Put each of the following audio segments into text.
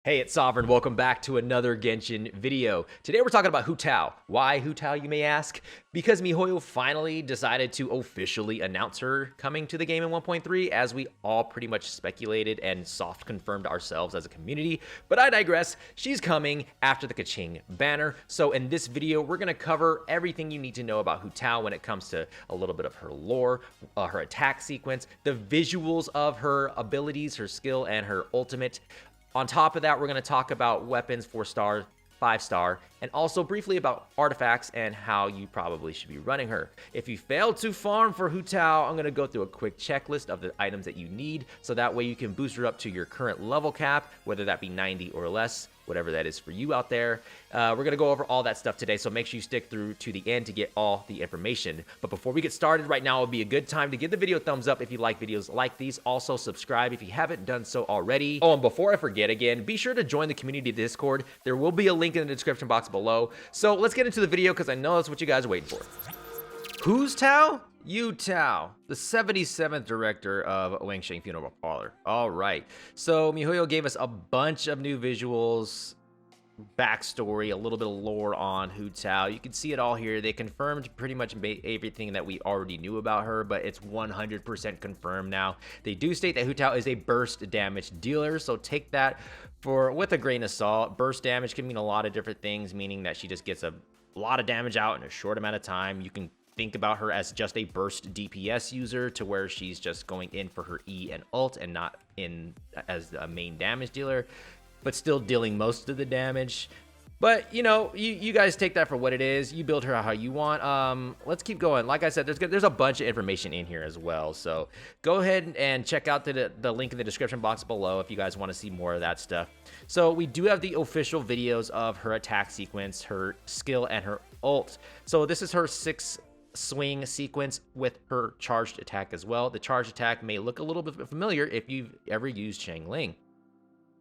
Hey, it's Sovereign. Welcome back to another Genshin video. Today we're talking about Hu Tao. Why Hu Tao, you may ask? Because miHoYo finally decided to officially announce her coming to the game in 1.3, as we all pretty much speculated and soft confirmed ourselves as a community. But I digress. She's coming after the Kaching banner. So in this video, we're going to cover everything you need to know about Hu Tao when it comes to a little bit of her lore, her attack sequence, the visuals of her abilities, her skill, and her ultimate. On top of that, we're going to talk about weapons, 4-star, 5-star, and also briefly about artifacts and how you probably should be running her. If you failed to farm for Hu Tao, I'm going to go through a quick checklist of the items that you need, so that way you can boost her up to your current level cap, whether that be 90 or less, whatever that is for you out there. We're going to go over all that stuff today, so make sure you stick through to the end to get all the information. But before we get started, right now would be a good time to give the video a thumbs up if you like videos like these. Also, subscribe if you haven't done so already. Oh, and before I forget again, be sure to join the community Discord. There will be a link in the description box below. So let's get into the video, because I know that's what you guys are waiting for. Who's Tao? Hu Tao, the 77th director of Wangsheng Funeral Parlor. All right, so miHoYo gave us a bunch of new visuals, backstory, a little bit of lore on Hu Tao. You can see it all here. They confirmed pretty much everything that we already knew about her, but it's 100% confirmed now. They do state that Hu Tao is a burst damage dealer, so take that with a grain of salt. Burst damage can mean a lot of different things, meaning that she just gets a lot of damage out in a short amount of time. You can think about her as just a burst DPS user, to where she's just going in for her E and ult and not in as a main damage dealer, but still dealing most of the damage. But you know, you guys take that for what it is. You build her how you want. Let's keep going. Like I said, there's a bunch of information in here as well, so go ahead and check out the link in the description box below if you guys want to see more of that stuff. So we do have the official videos of her attack sequence, her skill, and her ult. So this is her 6 swing sequence with her charged attack as well. The charged attack may look a little bit familiar if you've ever used Xiangling.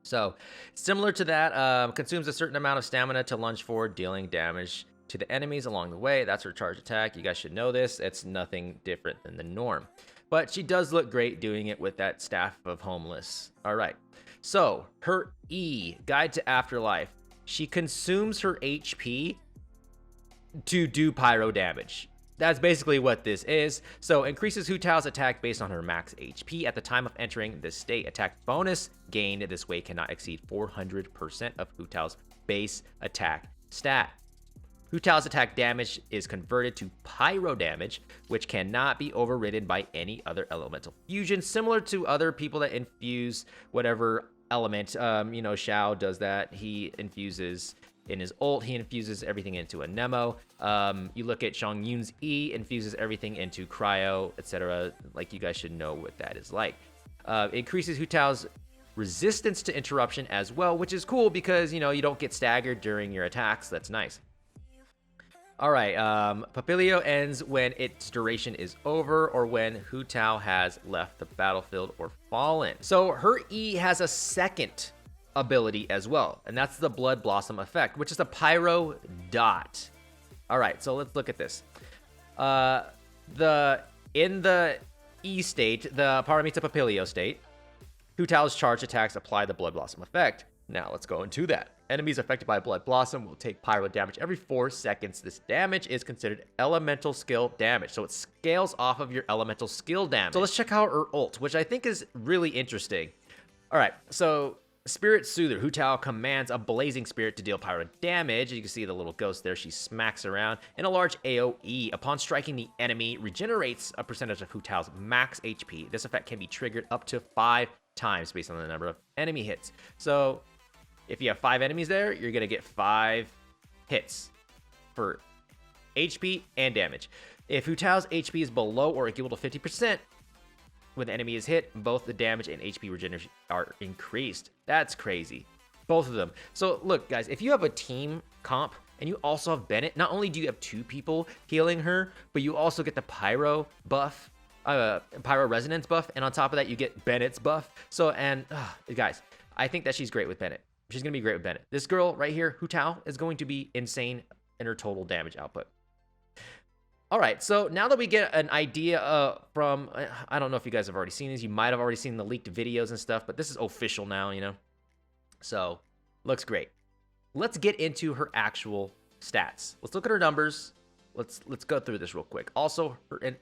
So similar to that, consumes a certain amount of stamina to lunge forward, dealing damage to the enemies along the way. That's her charged attack. You guys should know this. It's nothing different than the norm, but she does look great doing it with that Staff of Homeless. All right, so her E, Guide to Afterlife, she consumes her HP to do pyro damage. That's basically what this is. So increases Hu Tao's attack based on her max HP at the time of entering this state. Attack bonus gained this way cannot exceed 400% of Hu Tao's base attack stat. Hu Tao's attack damage is converted to pyro damage, which cannot be overridden by any other elemental fusion, similar to other people that infuse whatever element. You know, Xiao does that. He infuses in his ult, he infuses everything into a Nemo. You look at Shang Yun's E, infuses everything into cryo, etc. Like, you guys should know what that is like. Increases Hu Tao's resistance to interruption as well, which is cool because, you know, you don't get staggered during your attacks. That's nice. All right, Papilio ends when its duration is over or when Hu Tao has left the battlefield or fallen. So her E has a second ability as well, and that's the Blood Blossom effect, which is a pyro dot. All right, so let's look at this. In the E state, the Paramita Papilio state, Hu Tao's charged attacks apply the Blood Blossom effect. Now let's go into that. Enemies affected by Blood Blossom will take pyro damage every 4 seconds. This damage is considered elemental skill damage, so it scales off of your elemental skill damage. So let's check out her ult, which I think is really interesting. All right, so Spirit Soother. Hu Tao commands a blazing spirit to deal pyro damage. You can see the little ghost there. She smacks around. And a large AoE. Upon striking the enemy, regenerates a percentage of Hu Tao's max HP. This effect can be triggered up to 5 times based on the number of enemy hits. So if you have 5 enemies there, you're going to get 5 hits for HP and damage. If Hu Tao's HP is below or equal to 50%, when the enemy is hit, both the damage and HP regeneration are increased. That's crazy. Both of them. So look, guys, if you have a team comp and you also have Bennett, not only do you have 2 people healing her, but you also get the pyro buff, pyro resonance buff, and on top of that, you get Bennett's buff. So, and guys, I think that she's great with Bennett. She's gonna be great with Bennett. This girl right here, Hu Tao, is going to be insane in her total damage output. All right, so now that we get an idea from, I don't know if you guys have already seen these. You might have already seen the leaked videos and stuff, but this is official now, you know? So Looks great. Let's get into her actual stats. Let's look at her numbers. Let's go through this real quick. Also,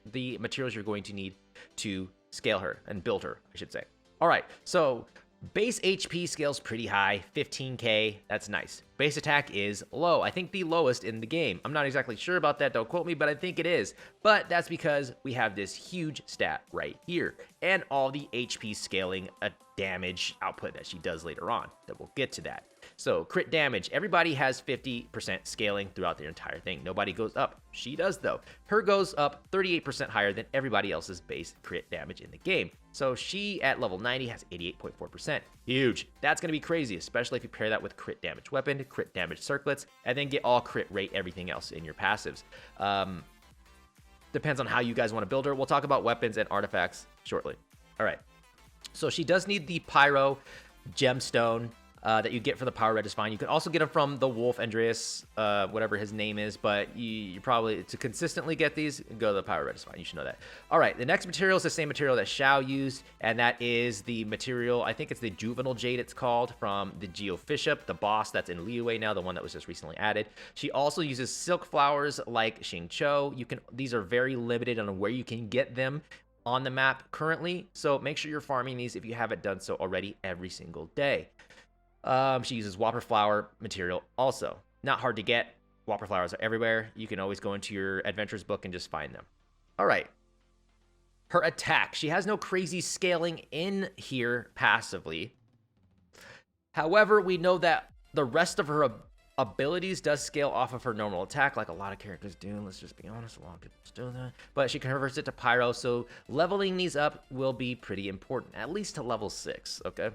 the materials you're going to need to scale her and build her, I should say. All right, so base HP scales pretty high, 15k. That's nice. Base attack is low. I think the lowest in the game. I'm not exactly sure about that. Don't quote me, but I think it is. But that's because we have this huge stat right here and all the HP scaling damage output that she does later on. That we'll get to that. So crit damage, everybody has 50% scaling throughout their entire thing. Nobody goes up. She does though. Her goes up 38% higher than everybody else's base crit damage in the game. So she at level 90 has 88.4%. Huge. That's going to be crazy, especially if you pair that with crit damage weapon, crit damage circlets, and then get all crit rate everything else in your passives. Depends on how you guys want to build her. We'll talk about weapons and artifacts shortly. All right. So she does need the Pyro gemstone that you get from the Power Red is fine. You can also get them from the Wolf Andreas, whatever his name is, but you probably, to consistently get these, go to the Power Red is fine. You should know that. All right, the next material is the same material that Xiao used, and that is the material, I think it's the Juvenile Jade it's called, from the Geofishop, the boss that's in Liyue now, the one that was just recently added. She also uses silk flowers like Xingqiu. These are very limited on where you can get them on the map currently, so make sure you're farming these if you haven't done so already every single day. She uses Whopper Flower material also. Not hard to get. Whopper Flowers are everywhere. You can always go into your adventures book and just find them. All right. Her attack. She has no crazy scaling in here passively. However, we know that the rest of her abilities does scale off of her normal attack, like a lot of characters do. Let's just be honest, a lot of people do that. But she converts it to Pyro, so leveling these up will be pretty important, at least to level 6, okay?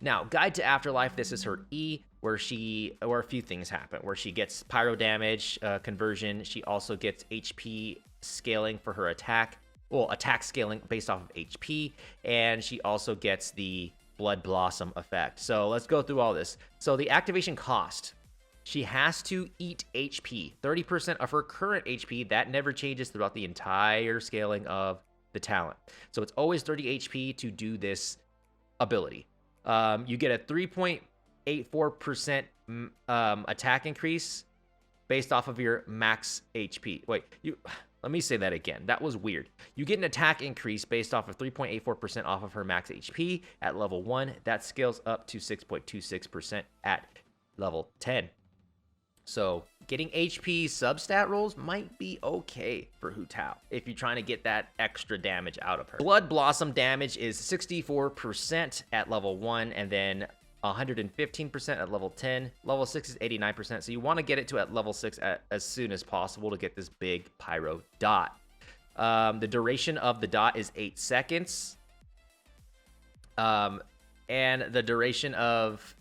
Now, Guide to Afterlife, this is her E, where a few things happen, where she gets pyro damage conversion. She also gets HP scaling for her attack, well, attack scaling based off of HP, and she also gets the Blood Blossom effect. So let's go through all this. So the activation cost, she has to eat HP, 30% of her current HP. That never changes throughout the entire scaling of the talent. So it's always 30 HP to do this let you get a 3.84% attack increase based off of your max HP. Wait, let me say that again. That was weird. You get an attack increase based off of 3.84% off of her max HP at level 1. That scales up to 6.26% at level 10. So getting HP substat rolls might be okay for Hu Tao if you're trying to get that extra damage out of her. Blood Blossom damage is 64% at level 1 and then 115% at level 10. Level 6 is 89%, so you want to get it to at level 6 as soon as possible to get this big pyro dot. The duration of the dot is 8 seconds. And the duration of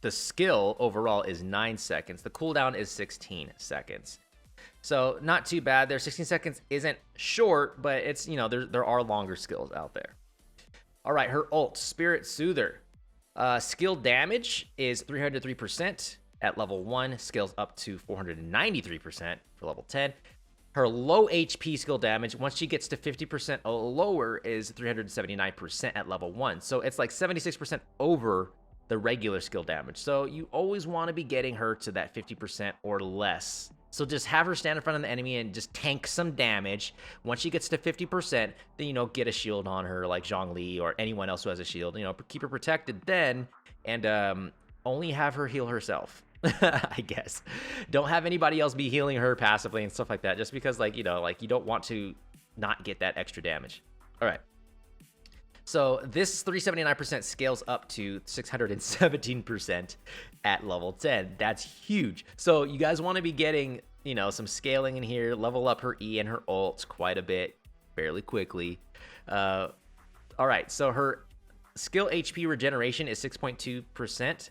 the skill overall is 9 seconds. The cooldown is 16 seconds. So not too bad there. 16 seconds isn't short, but it's, there are longer skills out there. All right, her ult, Spirit Soother. Skill damage is 303% at level 1, scales up to 493% for level 10. Her low HP skill damage, once she gets to 50% or lower, is 379% at level 1. So it's like 76% over the regular skill damage. So you always want to be getting her to that 50% or less. So just have her stand in front of the enemy and just tank some damage. Once she gets to 50%, then, get a shield on her like Zhongli or anyone else who has a shield. Keep her protected then and only have her heal herself. I guess. Don't have anybody else be healing her passively and stuff like that, just because you don't want to not get that extra damage. All right. So this 379% scales up to 617% at level 10. That's huge. So you guys want to be getting, some scaling in here, level up her E and her ults quite a bit, fairly quickly. All right, so her skill HP regeneration is 6.2%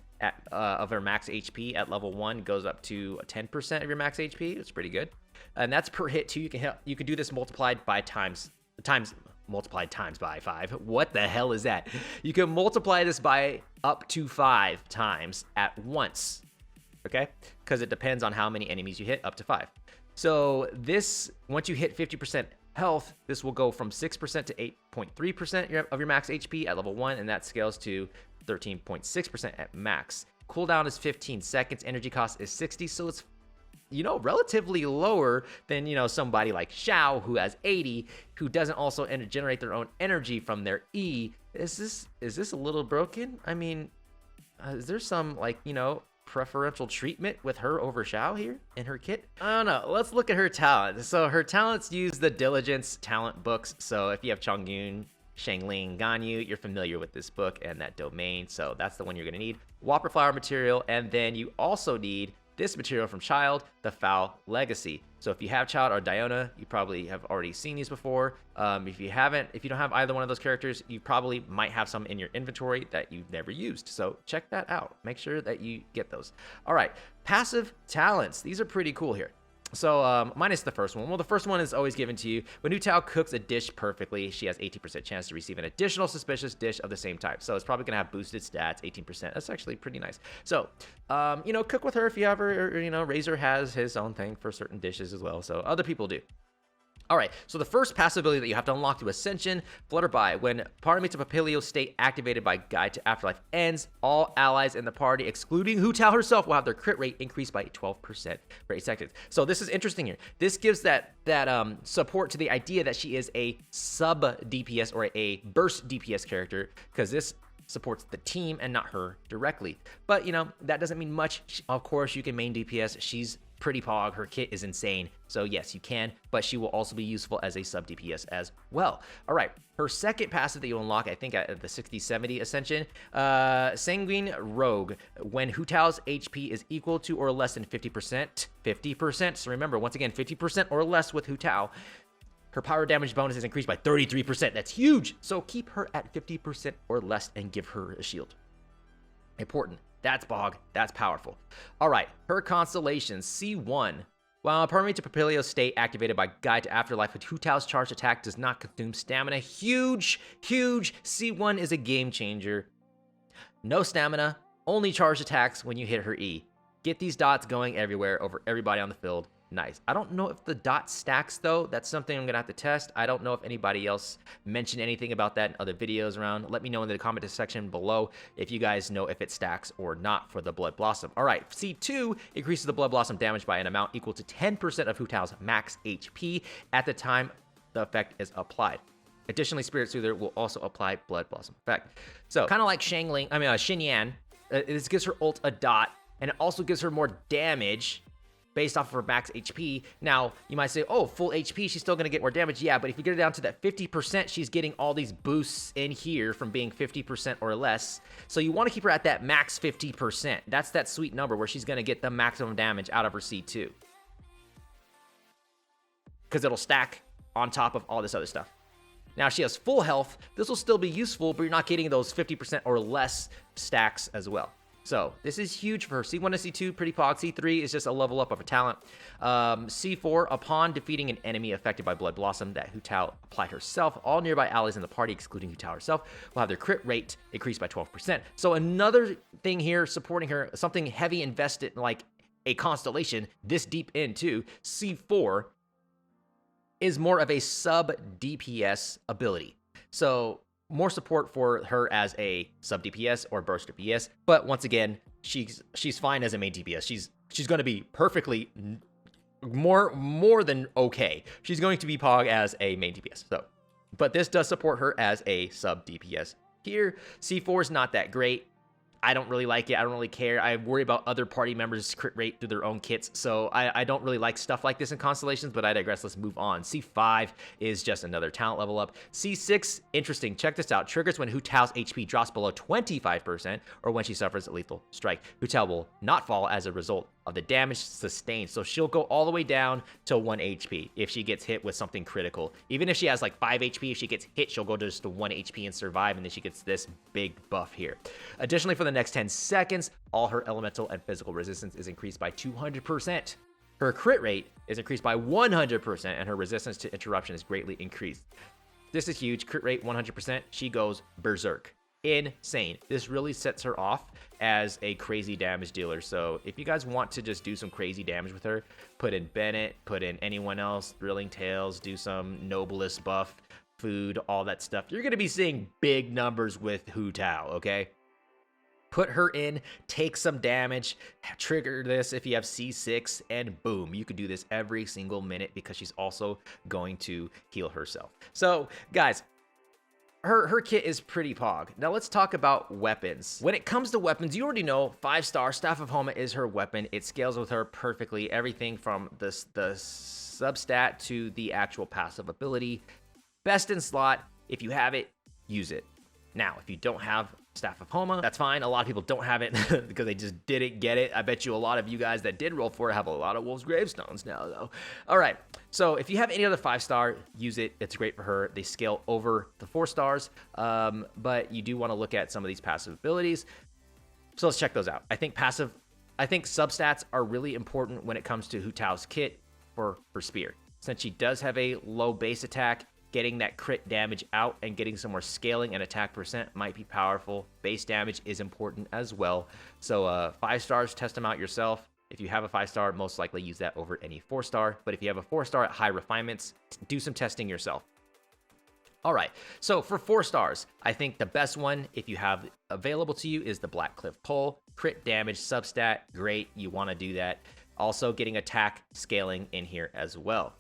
of her max HP at level 1, goes up to 10% of your max HP. It's pretty good. And that's per hit too. You can do this multiplied by multiplied times by 5. What the hell is that? You can multiply this by up to 5 times at once, okay? Because it depends on how many enemies you hit, up to 5. So this, once you hit 50% health, this will go from 6% to 8.3% of your max HP at level 1, and that scales to 13.6% at max. Cooldown is 15 seconds. Energy cost is 60, so it's, you know, relatively lower than, you know, somebody like Xiao who has 80, who doesn't also generate their own energy from their E. Is this a little broken? I mean, is there some, like, you know, preferential treatment with her over Xiao here in her kit? I don't know. Let's look at her talents. So her talents use the Diligence talent books. So if you have Chongyun, Shangling, Ganyu, you're familiar with this book and that domain. So that's the one you're going to need. Whopper Flower material. And then you also need this material from Child, the Foul Legacy. So if you have Child or Diona, you probably have already seen these before. If you don't have either one of those characters, you probably might have some in your inventory that you've never used. So check that out. Make sure that you get those. All right, passive talents. These are pretty cool here. So minus the first one. Well, the first one is always given to you. When Hu Tao cooks a dish perfectly, she has 18% chance to receive an additional suspicious dish of the same type. So it's probably going to have boosted stats, 18%. That's actually pretty nice. So, you know, cook with her if you have her. Or, you know, Razor has his own thing for certain dishes as well. So other people do. All right, so the first passive ability that you have to unlock through Ascension, Flutterby. When party meets a Papilio state activated by Guide to Afterlife ends, all allies in the party, excluding Hu Tao herself, will have their crit rate increased by 12% for 8 seconds. So this is interesting here. This gives that support to the idea that she is a sub DPS or a burst DPS character, because this supports the team and not her directly. But, you know, that doesn't mean much. Of course, you can main DPS. She's pretty pog. Her kit is insane. So yes, you can, but she will also be useful as a sub DPS as well. All right, her second passive that you unlock, I think at the 60-70 Ascension, Sanguine Rogue. When Hu Tao's HP is equal to or less than 50%, so remember, once again, 50% or less with Hu Tao, her power damage bonus is increased by 33%. That's huge. So keep her at 50% or less and give her a shield. Important. That's Bog. That's powerful. All right. Her constellations. C1. While permanent to Papilio state activated by Guide to Afterlife, with Hu Tao's charged attack does not consume stamina. Huge, huge. C1 is a game changer. No stamina. Only charged attacks when you hit her E. Get these dots going everywhere over everybody on the field. Nice. I don't know if the dot stacks, though. That's something I'm going to have to test. I don't know if anybody else mentioned anything about that in other videos around. Let me know in the comment section below if you guys know if it stacks or not for the Blood Blossom. All right, C2 increases the Blood Blossom damage by an amount equal to 10% of Hu Tao's max HP at the time the effect is applied. Additionally, Spirit Soother will also apply Blood Blossom effect. So, kind of like Xin Yan, this gives her ult a dot, and it also gives her more damage based off of her max HP. Now, you might say, oh, full HP, she's still going to get more damage. Yeah, but if you get her down to that 50%, she's getting all these boosts in here from being 50% or less. So you want to keep her at that max 50%. That's that sweet number where she's going to get the maximum damage out of her C2. Because it'll stack on top of all this other stuff. Now, if she has full health, this will still be useful, but you're not getting those 50% or less stacks as well. So this is huge for her. C1 and C2, pretty pog. C3 is just a level up of a talent. C4, upon defeating an enemy affected by Blood Blossom that Hu Tao applied herself, all nearby allies in the party, excluding Hu Tao herself, will have their crit rate increased by 12%. So another thing here supporting her, something heavy invested like a constellation this deep into C4 is more of a sub DPS ability. So more support for her as a sub DPS or burst DPS, but once again, she's fine as a main DPS. She's going to be perfectly more than okay. She's going to be pog as a main DPS. So, but this does support her as a sub DPS. Here, C4 is not that great. I don't really like it. I don't really care. I worry about other party members' crit rate through their own kits, so I don't really like stuff like this in Constellations, but I digress. Let's move on. C5 is just another talent level up. C6, interesting. Check this out. Triggers when Hu Tao's HP drops below 25% or when she suffers a lethal strike. Hu Tao will not fall as a result of the damage sustained, so she'll go all the way down to 1 HP if she gets hit with something critical. Even if she has like 5 HP, if she gets hit, she'll go to just to 1 HP and survive, and then she gets this big buff here. Additionally, for the next 10 seconds, all her elemental and physical resistance is increased by 200%. Her crit rate is increased by 100%, and her resistance to interruption is greatly increased. This is huge. Crit rate 100%. She goes berserk. Insane. This really sets her off as a crazy damage dealer. So if you guys want to just do some crazy damage with her, put in Bennett, put in anyone else, Thrilling Tales, do some Noblest buff, food, all that stuff. You're going to be seeing big numbers with Hu Tao, okay? Put her in, take some damage, trigger this if you have C6, and boom, you can do this every single minute because she's also going to heal herself. So, guys, her kit is pretty pog. Now let's talk about weapons. When it comes to weapons, you already know 5-star Staff of Homa is her weapon. It scales with her perfectly. Everything from the substat to the actual passive ability. Best in slot. If you have it, use it. Now, if you don't have Staff of Homa, that's fine. A lot of people don't have it because they just didn't get it. I bet you a lot of you guys that did roll for it have a lot of Wolf's Gravestones now, though. All right, so if you have any other 5-star, use it. It's great for her. They scale over the 4 stars, but you do want to look at some of these passive abilities. So let's check those out. I think substats are really important when it comes to Hu Tao's kit for Spear. Since she does have a low base attack, getting that crit damage out and getting some more scaling and attack percent might be powerful. Base damage is important as well. So 5 stars, test them out yourself. If you have a 5-star, most likely use that over any 4-star. But if you have a 4-star at high refinements, do some testing yourself. All right, so for 4 stars, I think the best one, if you have available to you, is the Black Cliff Pole. Crit damage, substat, great. You want to do that. Also getting attack scaling in here as well.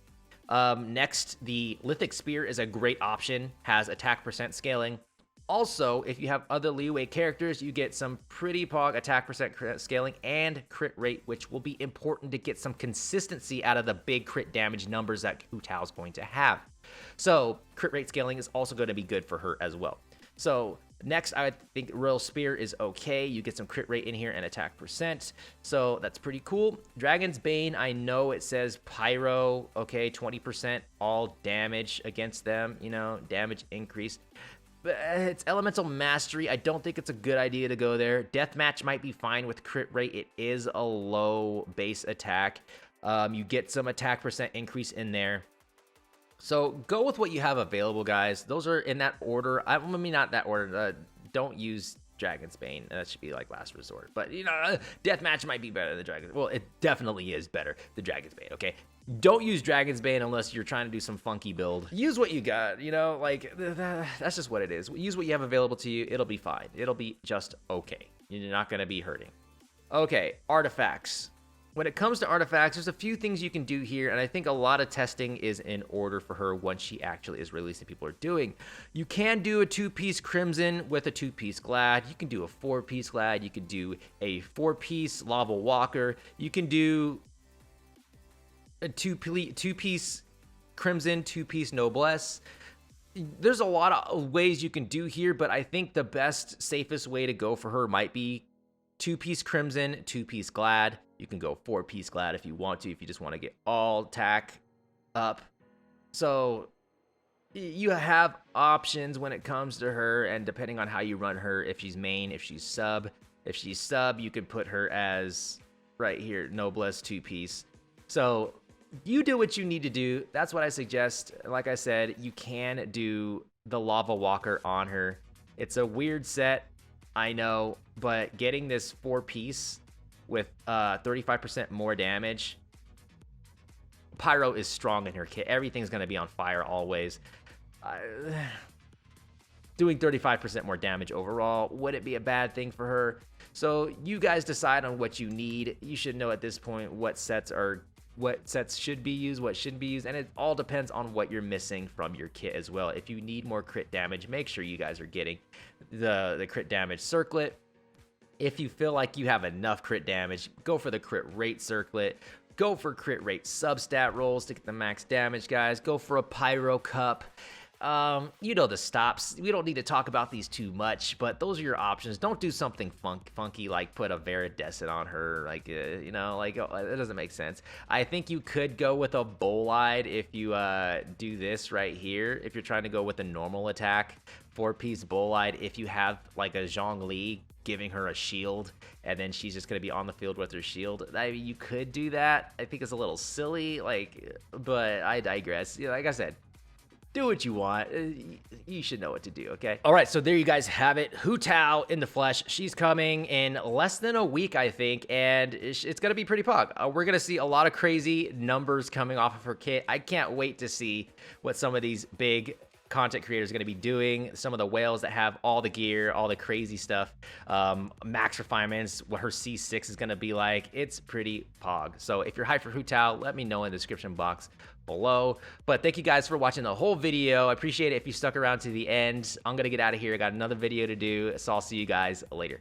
Next, the Lithic Spear is a great option, has attack percent scaling. Also, if you have other leeway characters, you get some pretty pog attack percent scaling and crit rate, which will be important to get some consistency out of the big crit damage numbers that Hu Tao is going to have. So crit rate scaling is also going to be good for her as well. So next, I think Royal Spear is okay. You get some crit rate in here and attack percent. So that's pretty cool. Dragon's Bane, I know it says Pyro, okay, 20% all damage against them, you know, damage increase. But it's Elemental Mastery. I don't think it's a good idea to go there. Deathmatch might be fine with crit rate. It is a low base attack. You get some attack percent increase in there. So go with what you have available, guys. Those are in that order. I mean, not that order. Don't use Dragon's Bane. That should be like last resort. But, you know, Deathmatch might be better than Dragon's. Well, it definitely is better than Dragon's Bane, okay? Don't use Dragon's Bane unless you're trying to do some funky build. Use what you got, you know? Like, that's just what it is. Use what you have available to you. It'll be fine. It'll be just okay. You're not going to be hurting. Okay, artifacts. When it comes to artifacts, there's a few things you can do here, and I think a lot of testing is in order for her once she actually is released and people are doing. You can do a 2-piece Crimson with a 2-piece Glad. You can do a 4-piece Glad. You can do a 4-piece Lava Walker. You can do a 2-piece Crimson, 2-piece Noblesse. There's a lot of ways you can do here, but I think the best, safest way to go for her might be 2-piece Crimson, 2-piece Glad. You can go 4-piece Glad if you want to, if you just want to get all attack up. So you have options when it comes to her, and depending on how you run her, if she's main, if she's sub. If she's sub, you could put her as, right here, Noblesse 2-piece. So you do what you need to do. That's what I suggest. Like I said, you can do the Lava Walker on her. It's a weird set, I know, but getting this 4-piece with 35% more damage. Pyro is strong in her kit. Everything's going to be on fire always. Doing 35% more damage overall, would it be a bad thing for her? So you guys decide on what you need. You should know at this point what sets should be used, what shouldn't be used, and it all depends on what you're missing from your kit as well. If you need more crit damage, make sure you guys are getting the crit damage circlet. If you feel like you have enough crit damage, go for the crit rate circlet. Go for crit rate substat rolls to get the max damage, guys. Go for a Pyro Cup. You know the stops. We don't need to talk about these too much, but those are your options. Don't do something funky like put a Viridescent on her. Like, you know, like, it doesn't make sense. I think you could go with a Bolide if you do this right here. If you're trying to go with a normal attack, 4-piece Bolide. If you have like a Zhongli giving her a shield, and then she's just going to be on the field with her shield. I mean, you could do that. I think it's a little silly, like, but I digress. You know, like I said, do what you want. You should know what to do, okay? All right, so there you guys have it. Hu Tao in the flesh. She's coming in less than a week, I think, and it's going to be pretty pog. We're going to see a lot of crazy numbers coming off of her kit. I can't wait to see what some of these big content creators are going to be doing, some of the whales that have all the gear, all the crazy stuff, max refinements, what her C6 is going to be like. It's pretty pog. So if you're hyped for Hu Tao, let me know in the description box below. But thank you guys for watching the whole video. I appreciate it if you stuck around to the end. I'm going to get out of here. I got another video to do, so I'll see you guys later.